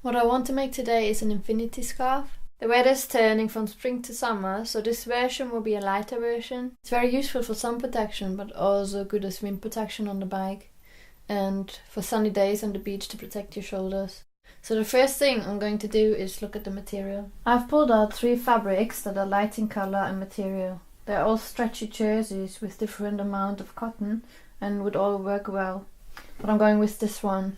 What I want to make today is an infinity scarf. The weather is turning from spring to summer, so this version will be a lighter version. It's very useful for sun protection, but also good as wind protection on the bike, and for sunny days on the beach to protect your shoulders. So the first thing I'm going to do is look at the material. I've pulled out 3 fabrics that are light in color and material. They're all stretchy jerseys with different amount of cotton and would all work well. But I'm going with this one.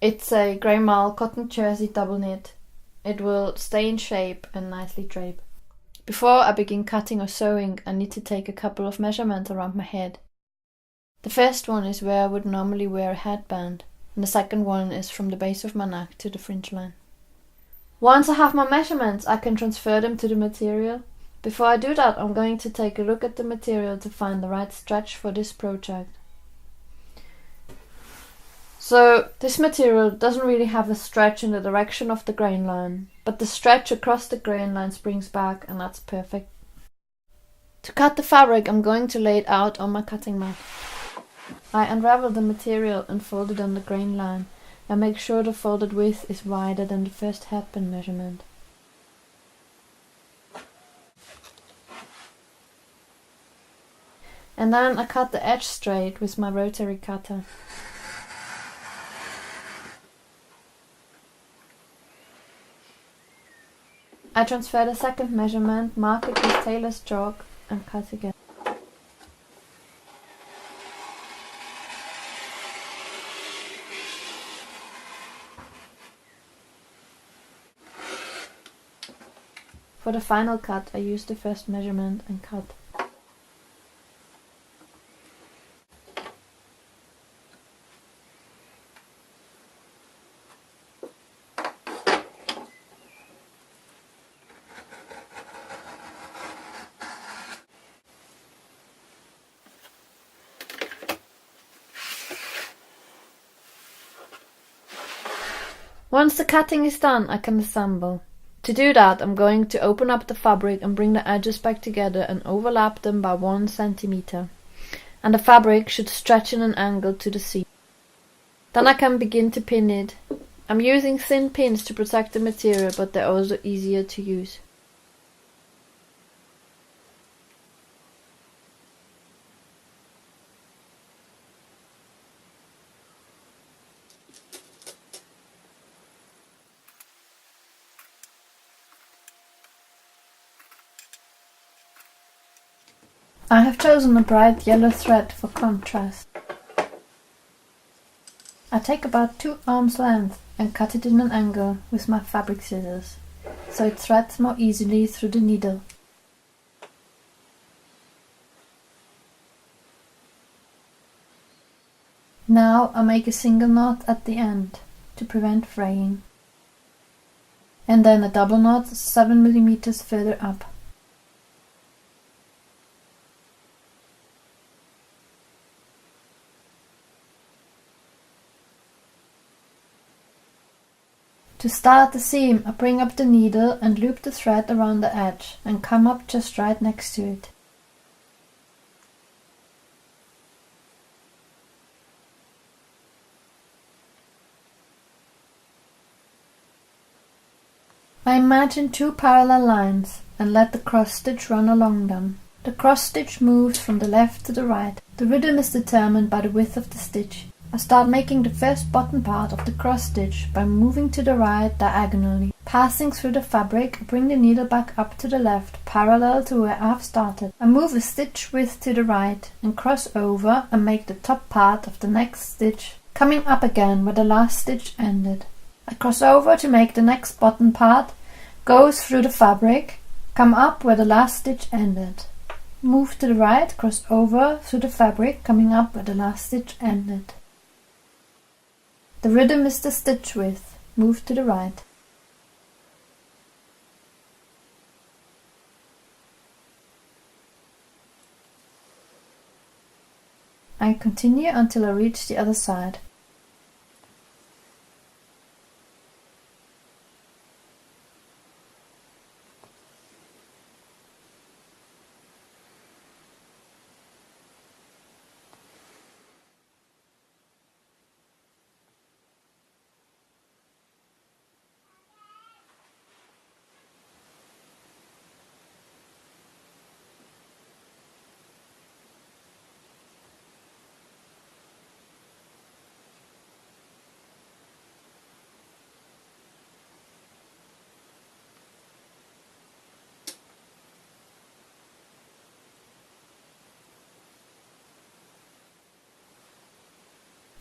It's a grey marl cotton jersey double knit. It will stay in shape and nicely drape. Before I begin cutting or sewing, I need to take a couple of measurements around my head. The first one is where I would normally wear a headband, and the second one is from the base of my neck to the fringe line. Once I have my measurements, I can transfer them to the material. Before I do that, I'm going to take a look at the material to find the right stretch for this project. So this material doesn't really have a stretch in the direction of the grain line, but the stretch across the grain line springs back, and that's perfect. To cut the fabric, I'm going to lay it out on my cutting mat. I unravel the material and fold it on the grain line, and make sure the folded width is wider than the first headband measurement. And then I cut the edge straight with my rotary cutter. I transfer the second measurement, mark it with tailor's chalk, and cut again. For the final cut, I use the first measurement and cut. Once the cutting is done, I can assemble. To do that, I'm going to open up the fabric and bring the edges back together and overlap them by 1 centimeter. And the fabric should stretch in an angle to the seam. Then I can begin to pin it. I'm using thin pins to protect the material, but they're also easier to use. I have chosen a bright yellow thread for contrast. I take about 2 arms length and cut it in an angle with my fabric scissors, so it threads more easily through the needle. Now I make a single knot at the end to prevent fraying, and then a double knot 7 mm further up. To start the seam, I bring up the needle and loop the thread around the edge and come up just right next to it. I imagine 2 parallel lines and let the cross stitch run along them. The cross stitch moves from the left to the right. The rhythm is determined by the width of the stitch. I start making the first bottom part of the cross stitch by moving to the right diagonally. Passing through the fabric, I bring the needle back up to the left, parallel to where I've started. I move a stitch width to the right and cross over and make the top part of the next stitch, coming up again where the last stitch ended. I cross over to make the next bottom part, go through the fabric, come up where the last stitch ended. Move to the right, cross over through the fabric, coming up where the last stitch ended. The rhythm is the stitch width. Move to the right. I continue until I reach the other side.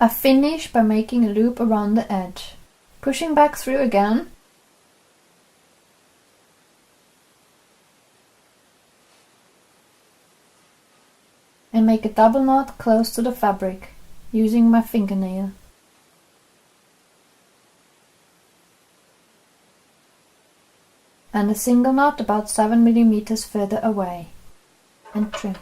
I finish by making a loop around the edge, pushing back through again, and make a double knot close to the fabric, using my fingernail. And a single knot about 7 mm further away, and trim.